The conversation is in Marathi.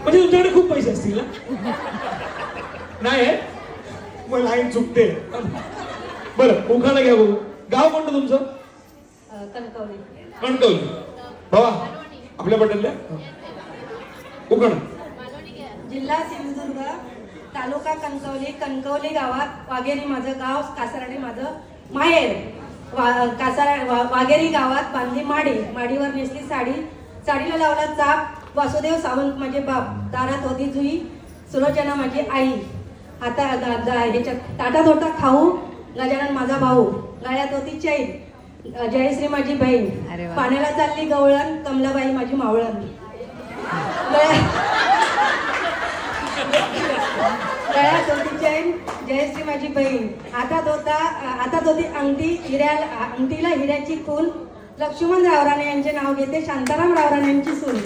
म्हणजे तुमच्याकडे खूप पैसे असतील ना? नाही आहे? मग लाईन चुकते. बरं उखाणा घ्या बघू. गाव कोणतं तुमचं? कणकवली. कणकवली. बाबा आपल्या पटेलल्या उखाणा. जिल्हा सिंधुदुर्ग, तालुका कणकवली. कणकवली गावात वाघेरी माझं गाव, कासाराडे माझं माहेर. वाघेरी गावात बांधली माडी, माडीवर नेसली साडी, साडीला लावला चाप. वासुदेव सावंत माझे बाप, दारात होती जुई, सुलोचना माझी आई. आता ह्याच्यात ताटात होता खाऊ, गजानन माझा भाऊ, गळ्यात होती चैन, जयश्री माझी बहीण, पाण्याला चालली गवळण, कमलाबाई माझी मावळण. गळ्यात होती चैन, जयश्री माझी बहीण. हातात होती अंगठी, अंगठीला हिऱ्याची खून. लक्ष्मण रावराणे यांचे नाव घेते, शांताराम रावराणे यांची सून.